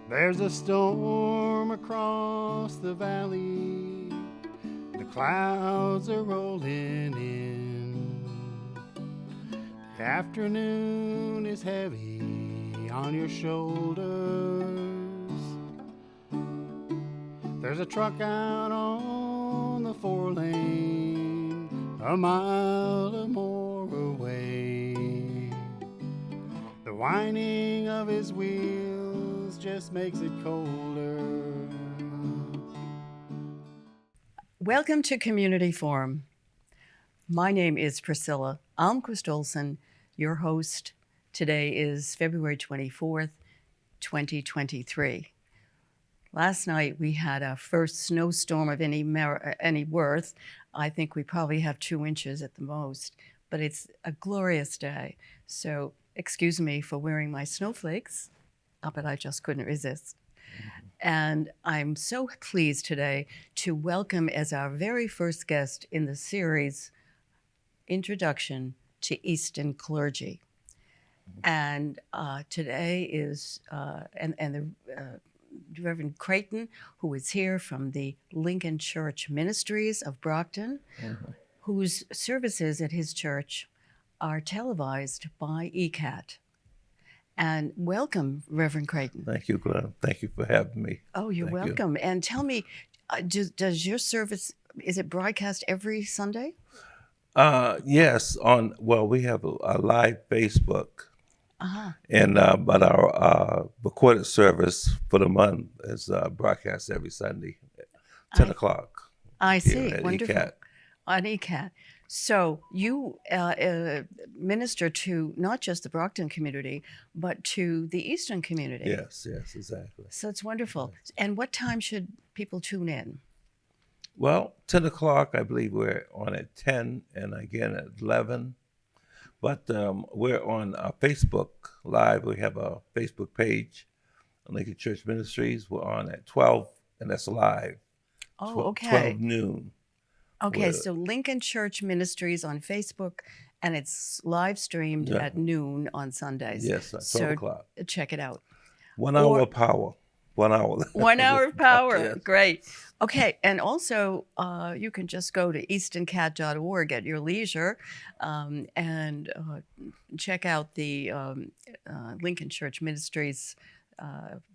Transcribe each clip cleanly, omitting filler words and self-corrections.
There's a storm across the valley. The clouds are rolling in. The afternoon is heavy on your shoulders. There's a truck out on the 4-lane, a mile or more away. The whining of his wheels just makes it colder. Welcome to Community Forum. My name is Priscilla Almquist-Olsen. Your host today is February 24th, 2023. Last night we had our first snowstorm of any worth. I think we probably have 2 inches at the most, but it's a glorious day. So excuse me for wearing my snowflakes, but I just couldn't resist. And I'm so pleased today to welcome as our very first guest in the series, Introduction to Easton Clergy. And today is, the Reverend Crayton, who is here from the Lincoln Church Ministries of Brockton, whose services at his church are televised by ECAT. And welcome, Reverend Crayton. Thank you, Glenn. Thank you for having me. Oh, you're welcome. And tell me, does your service, is it broadcast every Sunday? Yes, we have a live Facebook. Uh-huh. And but our recorded service for the month is broadcast every Sunday at 10 o'clock. I see. Wonderful. ECAT. On ECAT. So you minister to not just the Brockton community, but to the Easton community. Yes, exactly. So it's wonderful. And what time should people tune in? Well, 10 o'clock, I believe we're on at 10 and again at 11. But we're on Facebook Live. We have a Facebook page, Lincoln Church Ministries. We're on at 12, and that's live. Oh, okay. 12 noon. Okay, so Lincoln Church Ministries on Facebook, and it's live streamed at noon on Sundays. Yes, at 12 o'clock. Check it out. 1 hour of power. 1 hour. 1 hour of power. Yes. Great. Okay, and also you can just go to eastoncat.org at your leisure and check out the Lincoln Church Ministries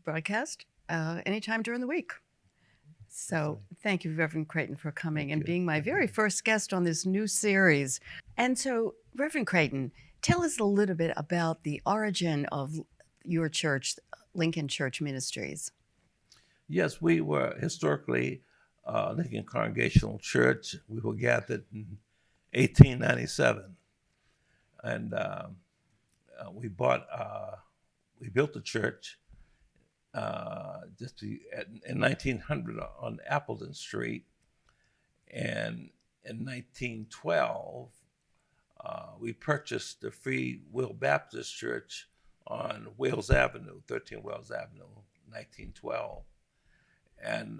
broadcast anytime during the week. So thank you, Reverend Crayton, for coming and being my very first guest on this new series. And so, Reverend Crayton, tell us a little bit about the origin of your church, Lincoln Church Ministries. Yes, we were historically Lincoln Congregational Church. We were gathered in 1897. And we built the church in 1900 on Appleton Street, and in 1912 we purchased the Free Will Baptist Church on Wales Avenue, 13 Wales Avenue, 1912, and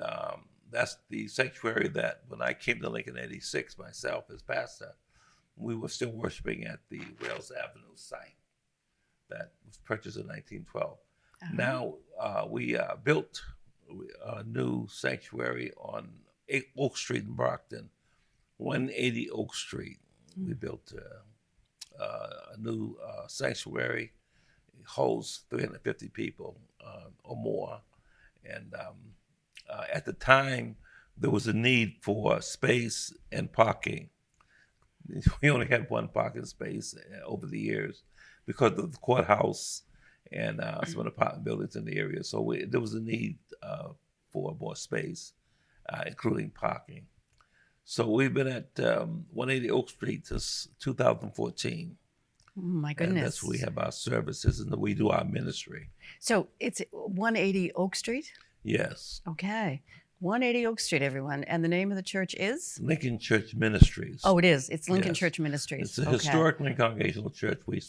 that's the sanctuary that when I came to Lincoln in '86, myself as pastor, we were still worshiping at the Wales Avenue site that was purchased in 1912. Now we built a new sanctuary on Oak Street in Brockton, 180 Oak Street. We built a new sanctuary. It holds 350 people or more. And at the time, there was a need for space and parking. We only had one parking space over the years because of the courthouse and some of the apartment buildings in the area. So there was a need for more space, including parking. So we've been at 180 Oak Street since 2014. My goodness. And that's where we have our services and we do our ministry. So it's 180 Oak Street? Yes. Okay. 180 Oak Street, everyone. And the name of the church is? Lincoln Church Ministries. Oh, it is. It's Lincoln Yes. Church Ministries. It's a historic Lincoln Congregational Church. We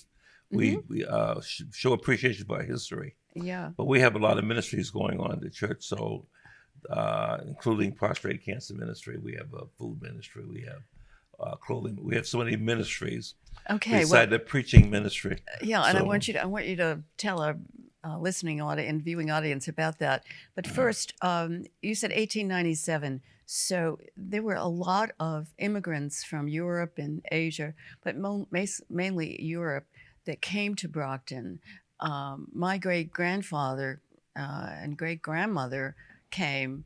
show appreciation for our history. Yeah. But we have a lot of ministries going on in the church, so including prostate cancer ministry. We have a food ministry. We have clothing. We have so many ministries. Okay. Beside the preaching ministry. Yeah, and So- I want you to tell listening audience and viewing audience about that. But first, you said 1897. So there were a lot of immigrants from Europe and Asia, but mainly Europe, that came to Brockton. My great-grandfather and great-grandmother came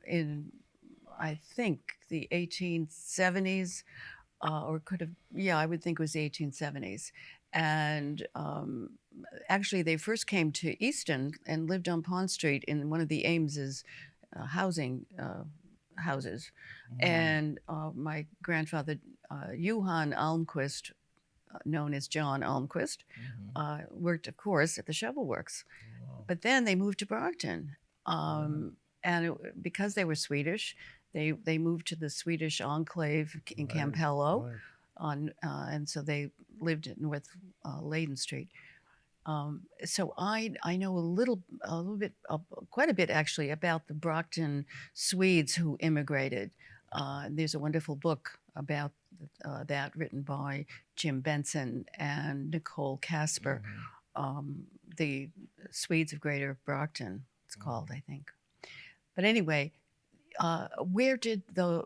in, I think, the 1870s, or could have, yeah, I would think it was the 1870s. And actually, they first came to Easton and lived on Pond Street in one of the Ames's housing houses. And my grandfather, Johann Almquist, known as John Almquist, worked, of course, at the shovel works. But then they moved to Brockton. And because they were Swedish, they moved to the Swedish enclave in Campello. And so they lived at North Leyden Street. So I know a little bit, quite a bit actually, about the Brockton Swedes who immigrated. There's a wonderful book about that, written by Jim Benson and Nicole Casper, The Swedes of Greater Brockton, it's called, I think. But anyway, where did the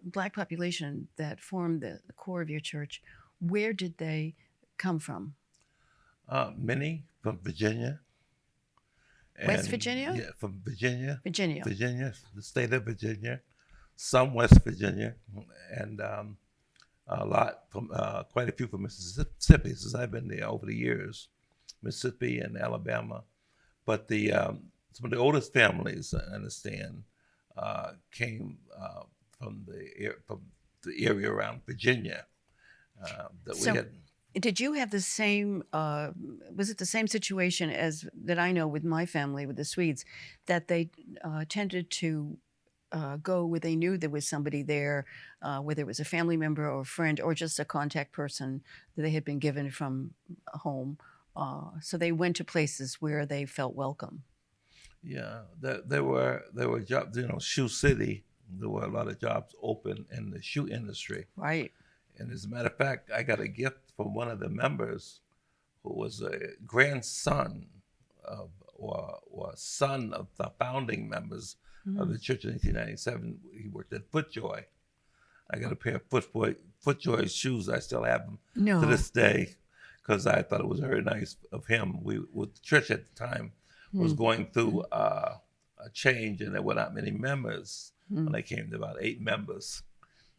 Black population that formed the core of your church, where did they come from? Many from Virginia. West Virginia? Yeah, from Virginia. Virginia, the state of Virginia. Some West Virginia, and a lot from, quite a few from Mississippi, since I've been there over the years, Mississippi and Alabama. But some of the oldest families, I understand, came from the area around Virginia. Did you have the same, was it the same situation as that I know with my family, with the Swedes, that they tended to go where they knew there was somebody there, whether it was a family member or a friend or just a contact person that they had been given from home. So they went to places where they felt welcome. Yeah, there were jobs, Shoe City. There were a lot of jobs open in the shoe industry. Right. And as a matter of fact, I got a gift from one of the members who was a grandson of, or son of the founding members of the church in 1897. He worked at FootJoy. I got a pair of FootJoy shoes. I still have them to this day because I thought it was very nice of him. The church at the time was going through a change, and there were not many members. When I came to about 8 members,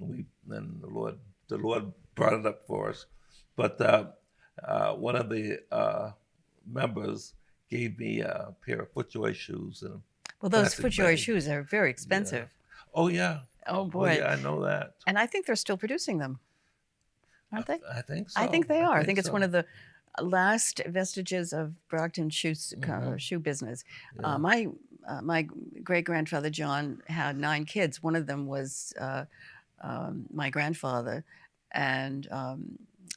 then the Lord brought it up for us. But one of the members gave me a pair of FootJoy shoes. Well, those FootJoy shoes are very expensive. Yeah. Oh, yeah. Oh, boy. Oh, yeah, I know that. And I think they're still producing them, aren't they? I think so. I think they are. I think it's one of the last vestiges of Brockton shoe business. Yeah. My great-grandfather, John, had 9 kids. One of them was my grandfather, and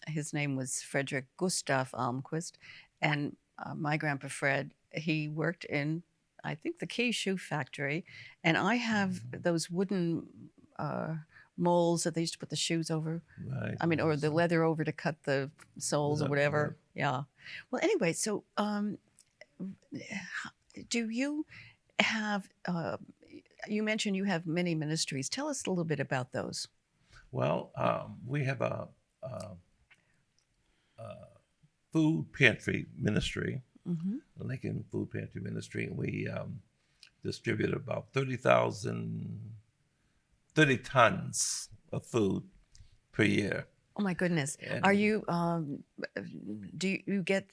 his name was Frederick Gustav Almquist. And my grandpa Fred, he worked in, I think, the Key Shoe Factory. And I have those wooden molds that they used to put the shoes over. Right. I mean, or the leather over to cut the soles or whatever. Right. Yeah. Well, anyway, so do you have, you mentioned you have many ministries. Tell us a little bit about those. Well, we have a food pantry ministry, the Lincoln Food Pantry Ministry, and we distribute about 30 tons of food per year. Oh my goodness! And are you? Do you get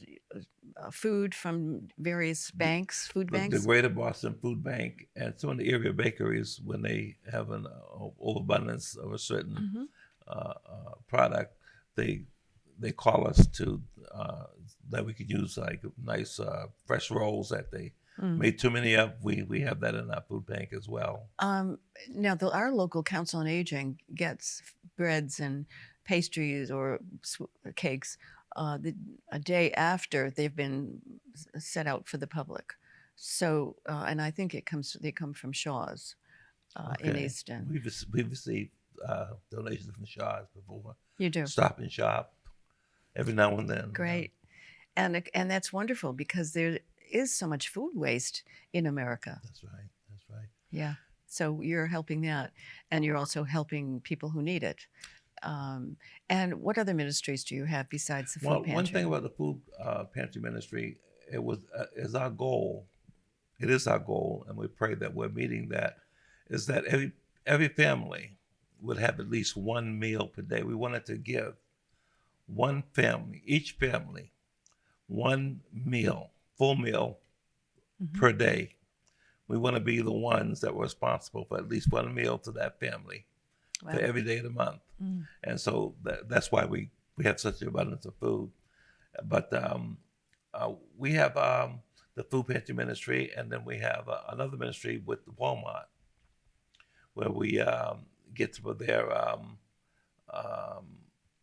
food from various banks, food banks? The Greater Boston Food Bank and some of the area bakeries, when they have an overabundance of a certain product, they call us to that we could use, like nice fresh rolls that they made too many of. We have that in our food bank as well. Now, our local Council on Aging gets breads and pastries or cakes a day after they've been set out for the public. So, and I think they come from Shaw's in Easton. We've received donations from Shaw's before. You do? Stop and Shop every now and then. Great. And that's wonderful because there is so much food waste in America. That's right. That's right. Yeah. So you're helping that, and you're also helping people who need it. And what other ministries do you have besides the food Well, pantry? one thing about the food pantry ministry, is our goal. It is our goal, and we pray that we're meeting that. Is that every family would have at least one meal per day. We wanted to give one family, each family, one meal, full meal per day. We want to be the ones that were responsible for at least one meal to that family for every day of the month. And so that's why we have such an abundance of food. But we have the food pantry ministry, and then we have another ministry with Walmart, where we get to their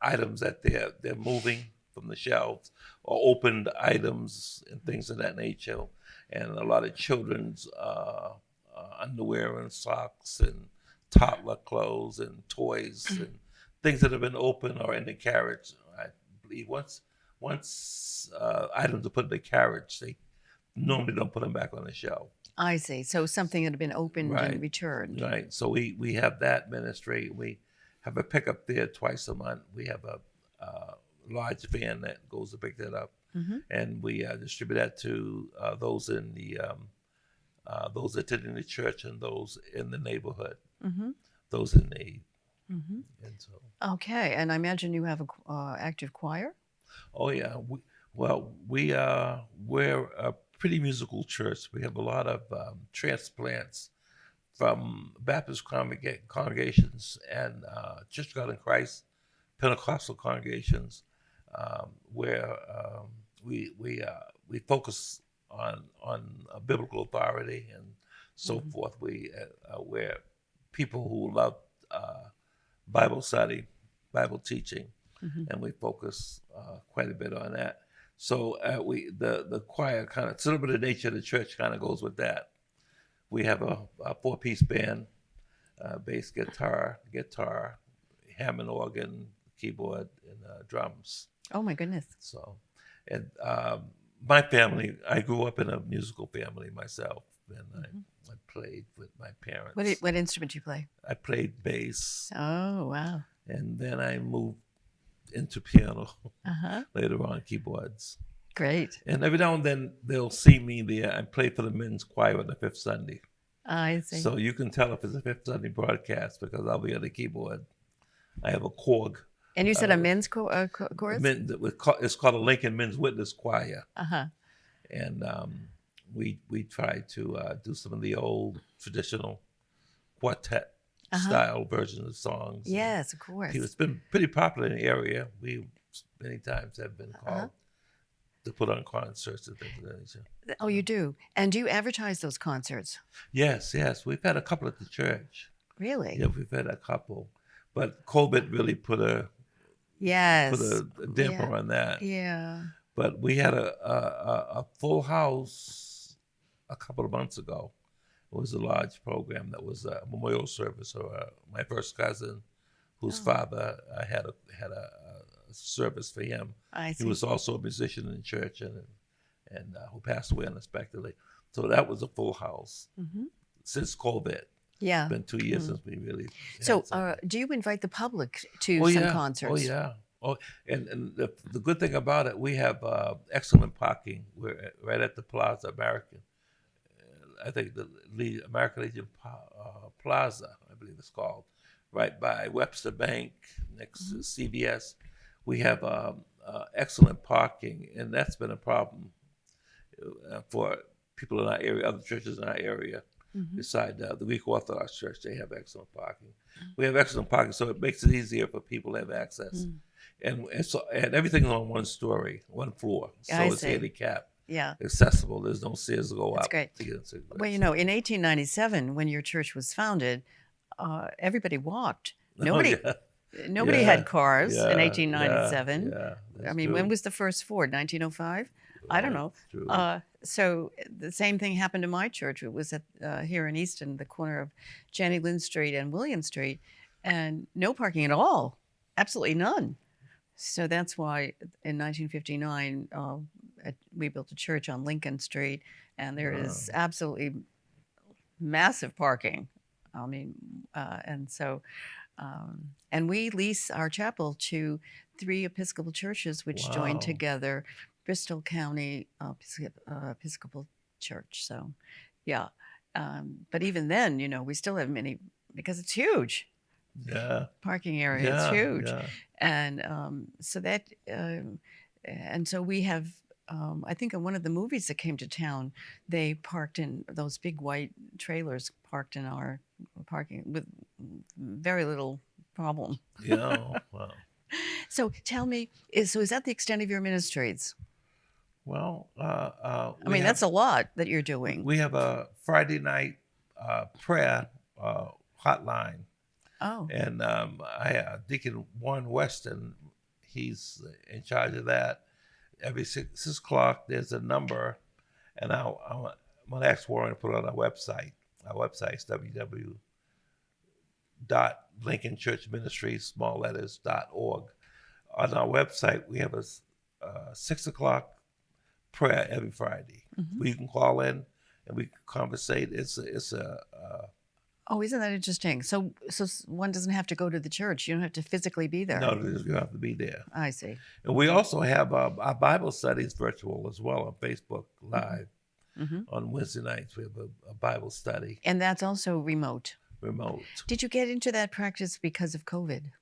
items that they're moving from the shelves, or opened items and things of that nature, and a lot of children's underwear and socks and toddler clothes and toys and things that have been opened or in the carriage. I believe once items are put in the carriage, they normally don't put them back on the shelf. I see. So something that had been opened Right. and returned. Right. So we have that ministry. We have a pickup there twice a month. We have a large van that goes to pick that up, and we distribute that to those in the those attending the church and those in the neighborhood, those in need. And so, Okay. And I imagine you have a active choir? oh yeah, we're a pretty musical church. We have a lot of transplants from Baptist congregations and Church of God in Christ Pentecostal congregations, where we focus on biblical authority and so forth. Where people who love Bible study, Bible teaching, and we focus quite a bit on that. So the choir kind of, a little bit of the nature of the church kind of goes with that. We have a 4-piece band, bass guitar, Hammond organ, keyboard, and drums. Oh my goodness. So, and my family, I grew up in a musical family myself, and I played with my parents. What instrument do you play? I played bass. Oh, wow. And then I moved into piano later on, keyboards. Great. And every now and then they'll see me there. I play for the men's choir on the fifth Sunday. I see. So you can tell if it's a fifth Sunday broadcast because I'll be on the keyboard. I have a Korg. And you said a men's chorus? It's called a Lincoln Men's Witness Choir. And we try to do some of the old traditional quartet style versions of songs. Yes, of course. It's been pretty popular in the area. We many times have been called to put on concerts and things of that nature. Oh, you do? And do you advertise those concerts? Yes. We've had a couple at the church. Really? Yeah, we've had a couple. But COVID really put a damper on that. Yeah. But we had a full house a couple of months ago. It was a large program that was a memorial service for my first cousin, whose father had a service for him. I see. He was also a musician in church and who passed away unexpectedly. So that was a full house since COVID. Yeah. It's been 2 years since we really. So, do you invite the public to some concerts? Oh yeah. Oh, and the good thing about it, we have excellent parking. We're right at the Plaza American. I think the American Legion Plaza, I believe it's called, right by Webster Bank next to CVS. We have excellent parking, and that's been a problem for people in our area, other churches in our area. Beside the Greek Orthodox Church, they have excellent parking. We have excellent parking, so it makes it easier for people to have access. And everything's on one floor, so it's handicapped. Yeah. Accessible. There's no stairs to go That's up. great. To get into Well, in 1897, when your church was founded, everybody walked. Nobody had cars in 1897. I mean, when was the first Ford? 1905? I don't know. So the same thing happened to my church. It was here in Easton, the corner of Jenny Lynn Street and William Street, and no parking at all. Absolutely none. So that's why in 1959, we built a church on Lincoln Street, and there is absolutely massive parking. I mean, and so, and we lease our chapel to 3 Episcopal churches, which join Wow. together, Bristol County Episcopal Church. So, yeah. But even then, we still have many, because it's huge. Yeah. Parking area, Yeah. it's huge. Yeah. And so that, and so we have, I think in one of the movies that came to town, they parked in those big white trailers, parked in our parking with very little problem. Yeah. Wow. So tell me, is that the extent of your ministries? Well, I mean, that's a lot that you're doing. We have a Friday night prayer hotline. Oh. And Deacon Warren Weston, he's in charge of that. Every 6 o'clock, there's a number, and I'm going to ask Warren to put it on our website. Our website is www.lincolnchurchministries.org. On our website, we have a 6 o'clock prayer every Friday. Mm-hmm. Where you can call in and we can conversate. Oh, isn't that interesting? So one doesn't have to go to the church. You don't have to physically be there. No, you don't have to be there. I see. And we also have our Bible studies virtual as well on Facebook Live. Mm-hmm. On Wednesday nights. We have a Bible study. And that's also remote. Remote. Did you get into that practice because of COVID?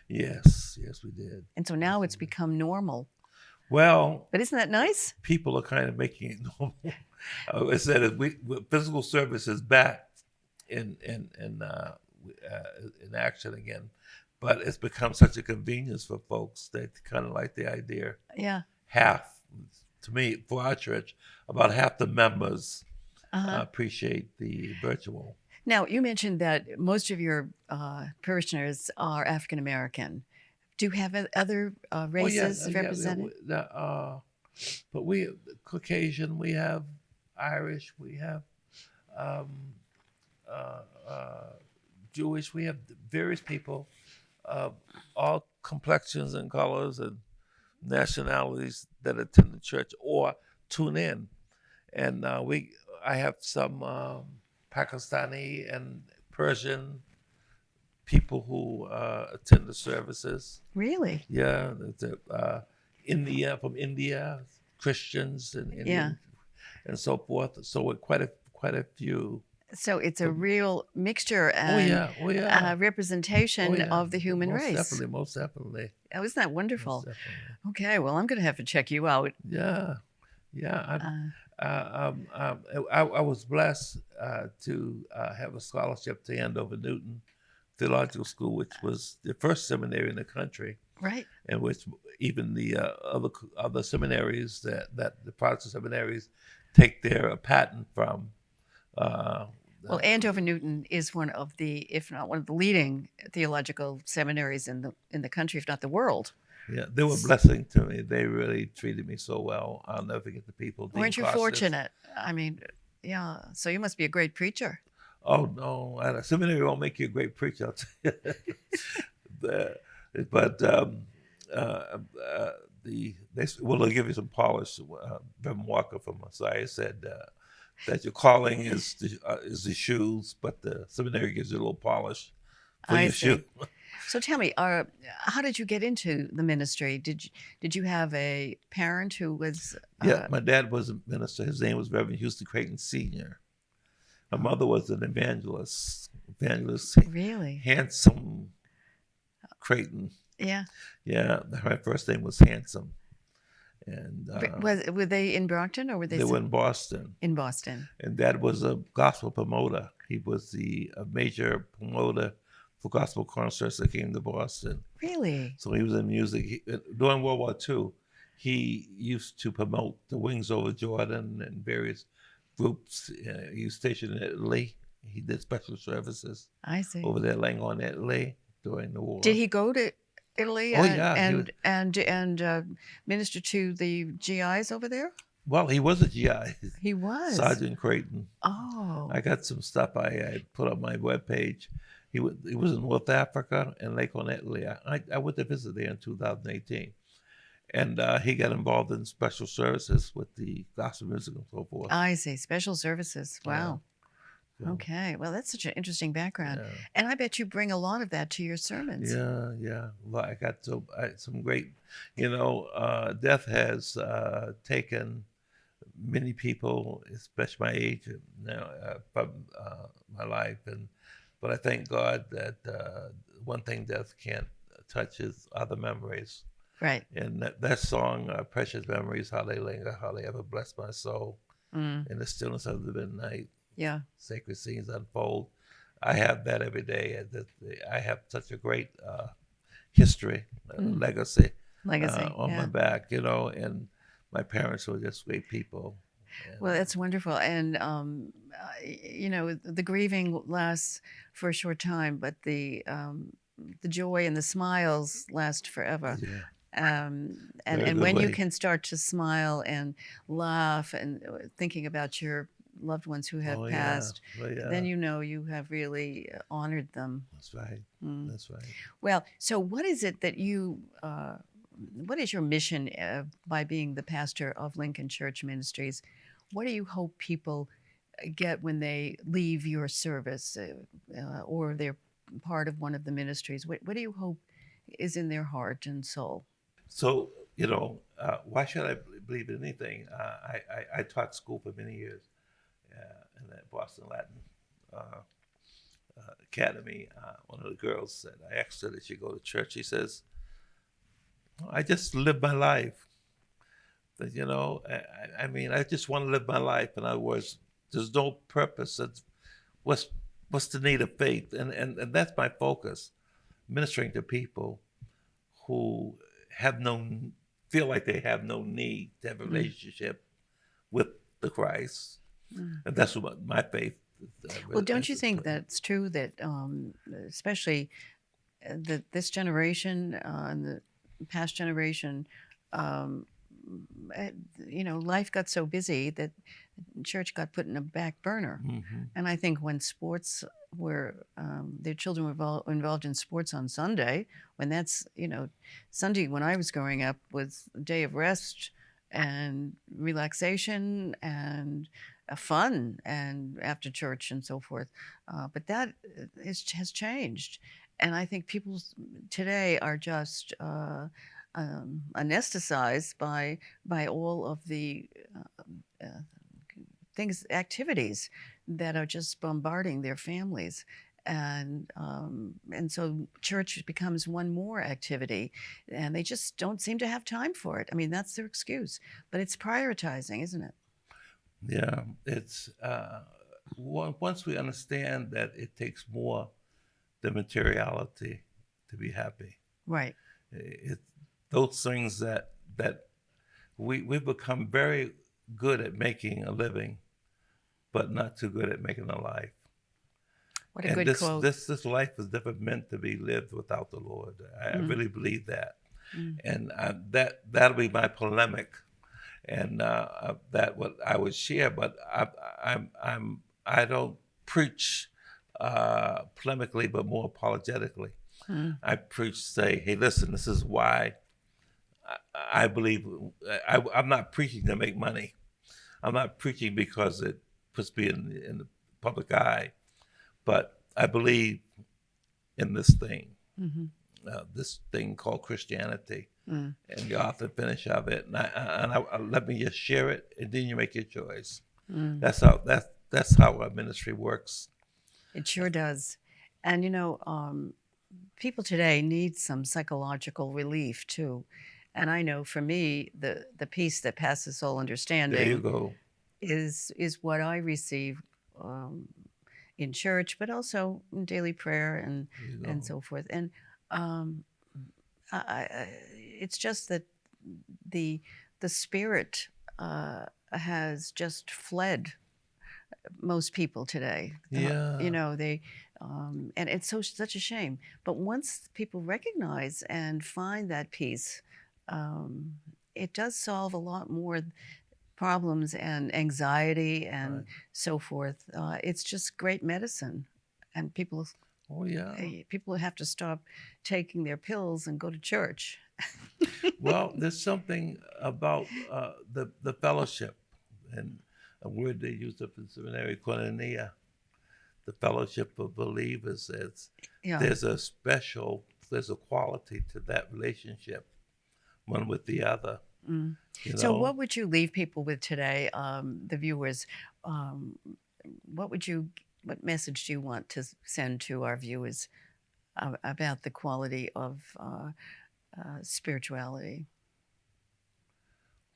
Yes, we did. And so now it's become normal. Well, but isn't that nice? People are kind of making it normal. I said physical service is back in action again, but it's become such a convenience for folks. They kind of like the idea. Yeah. Half, to me, for our church, about half the members appreciate the virtual. Now, you mentioned that most of your parishioners are African American. Do you have other races represented? But we have Caucasian, we have Irish, we have Jewish, we have various people, all complexions and colors and nationalities that attend the church or tune in. And I have some Pakistani and Persian people who attend the services. Really? Yeah, from India, Christians and so forth. So we're quite a few. So it's a real mixture and representation of the human race. Most definitely. Oh, isn't that wonderful? Most definitely. Okay, well, I'm going to have to check you out. Yeah. I was blessed to have a scholarship to Andover Newton Theological School, which was the first seminary in the country. Right. And which even the other seminaries that the Protestant seminaries take their patent from. Well, Andover Newton is one of the, if not one of the leading theological seminaries in the country, if not the world. Yeah, they were a blessing to me. They really treated me so well. I'll never forget the people. Weren't you fortunate? I mean, yeah. So you must be a great preacher. Oh no, a seminary won't make you a great preacher. I'll tell you. But they'll give you some polish. Reverend Walker from Messiah said that your calling is the shoes, but the seminary gives you a little polish for your shoe. So tell me, how did you get into the ministry? Did you have a parent who was? Yeah, my dad was a minister. His name was Reverend Huston Crayton Sr. My mother was an evangelist. Really? Handsome Crayton. Yeah. Yeah, her first name was Handsome. And were they in Brockton or were they? They were in Boston. In Boston. And Dad was a gospel promoter. He was a major promoter for gospel concerts that came to Boston. Really? So he was in music. During World War II, he used to promote the Wings Over Jordan and various groups. He was stationed in Italy. He did special services. I see. Over there, Langon, Italy, during the war. Did he go to Italy and minister to the GIs over there? Well, he was a GI. He was? Sergeant Crayton. Oh. I got some stuff I put on my webpage. He was in North Africa and Langon, Italy. I went to visit there in 2018. And he got involved in special services with the gospel music and so forth. I see. Special services. Wow. So, Okay. Well, that's such an interesting background. yeah. And I bet you bring a lot of that to your sermons. Yeah. Well, I got some great, death has taken many people, especially my age now, from my life, but I thank God that one thing death can't touch is other memories. Right. And that song, "Precious Memories," how they linger, how they ever bless my soul, in the stillness of the midnight. Yeah. Sacred scenes unfold. I have that every day. I have such a great history, legacy, on my back, and my parents were just great people. Well, that's wonderful. And, the grieving lasts for a short time, but the joy and the smiles last forever. Yeah. And when you can start to smile and laugh and thinking about your loved ones who have passed, then you have really honored them. That's right. That's right. Well, so what is it that what is your mission by being the pastor of Lincoln Church Ministries? What do you hope people get when they leave your service or they're part of one of the ministries? What do you hope is in their heart and soul? So, why should I believe in anything? I taught school for many years in the Boston Latin Academy. One of the girls said, I asked her, did she go to church? She says, I just live my life. But, I just want to live my life. In other words, there's no purpose. What's the need of faith? And that's my focus, ministering to people who feel like they have no need to have a relationship with the Christ. And that's what my faith well, don't you think that's true that especially this generation and the past generation, life got so busy that church got put in a back burner. And I think when sports their children were involved in sports on Sunday, when that's, Sunday when I was growing up was a day of rest and relaxation and fun and after church and so forth. But that has changed. And I think people today are just anesthetized by all of the activities that are just bombarding their families. And so church becomes one more activity, and they just don't seem to have time for it. I mean, that's their excuse, but it's prioritizing, isn't it? Yeah, it's once we understand that it takes more than materiality to be happy. Right. Those things that we've become very good at making a living, but not too good at making a life. What a good quote. This life is never meant to be lived without the Lord. I really believe that. And that'll be my polemic, and that what I would share. But I don't preach polemically, but more apologetically. I preach, say, hey, listen, this is why I believe. I'm not preaching to make money. I'm not preaching because it puts me in the public eye. But I believe in this thing, this thing called Christianity, and the author and finish of it. And let me just share it, and then you make your choice. That's how our ministry works. It sure does. And people today need some psychological relief too. And I know for me, the peace that passes all understanding. There you go. Is what I receive in church, but also in daily prayer and so forth. And it's just that the spirit has just fled most people today. Yeah. They and it's such a shame. But once people recognize and find that peace, it does solve a lot more problems and anxiety and so forth. It's just great medicine, and people. Oh yeah. People have to stop taking their pills and go to church. Well, there's something about the fellowship, and a word they use up in seminary, koinonia, the fellowship of believers. Yeah. There's a quality to that relationship, one with the other. Mm. You know? So, what would you leave people with today, the viewers? What message do you want to send to our viewers about the quality of spirituality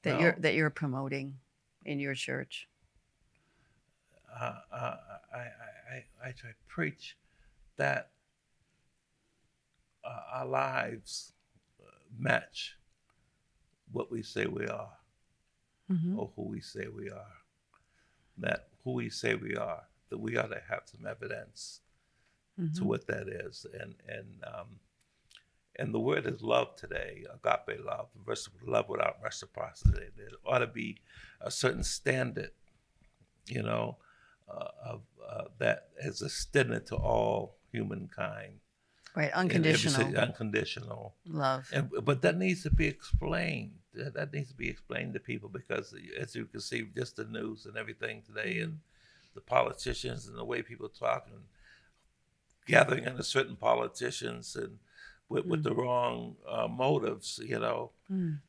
that Well, you're promoting in your church? I try to preach that our lives match what we say we are, Mm-hmm. or who we say we are. That who we say we are, that we ought to have some evidence Mm-hmm. to what that is. And the word is love today, agape love, love without reciprocity. There ought to be a certain standard, of that is extended to all humankind. Right, unconditional Unconditional love. But that needs to be explained. That needs to be explained to people, because as you can see, just the news and everything today, and the politicians and the way people talk, and gathering under certain politicians and with the wrong motives,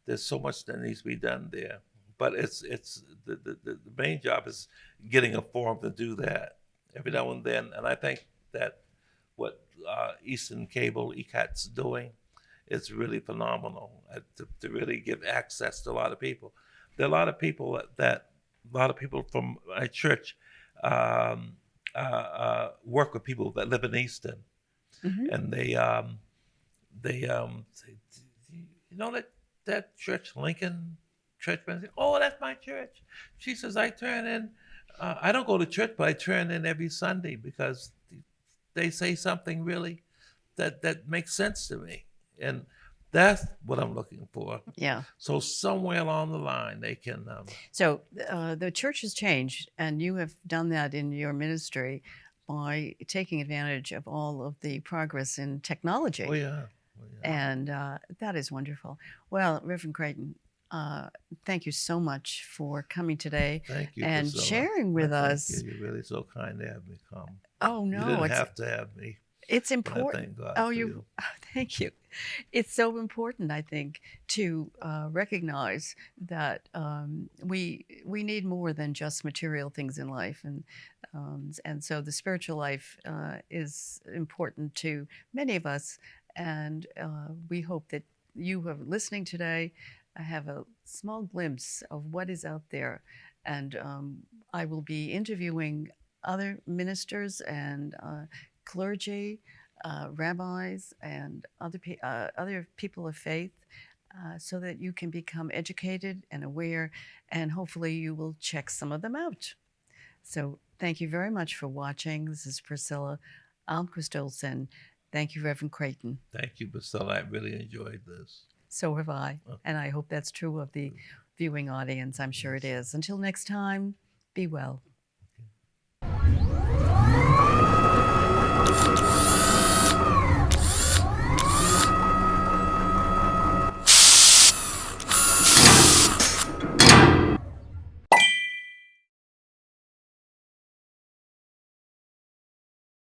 there's so much that needs to be done there. But it's the main job is getting a forum to do that every now and then. And I think that what Easton Cable, ECAT's doing is really phenomenal, to really give access to a lot of people. There are a lot of people from my church work with people that live in Easton, Mm-hmm. and they say, that church, Lincoln Church, oh, that's my church. She says, I turn in, I don't go to church, but I turn in every Sunday because they say something really that makes sense to me. And that's what I'm looking for. Yeah. So somewhere along the line, they can. So the church has changed, and you have done that in your ministry by taking advantage of all of the progress in technology. Oh, yeah. And that is wonderful. Well, Reverend Crayton, thank you so much for coming today. Thank you, and Priscilla. sharing with Thank us. you. You're really so kind to have me come. Oh no, You didn't have to have me. It's But I important. thank God Oh, for you. you. Thank you. It's so important, I think, to recognize that we need more than just material things in life, and so the spiritual life is important to many of us, and we hope that you who are listening today have a small glimpse of what is out there, and I will be interviewing other ministers and clergy, rabbis, and other people of faith, so that you can become educated and aware, and hopefully you will check some of them out. So thank you very much for watching. This is Priscilla Almquist-Olsen. Thank you, Reverend Crayton. Thank you, Priscilla. I really enjoyed this. So have I, and I hope that's true of the viewing audience. I'm sure it is. Until next time, be well.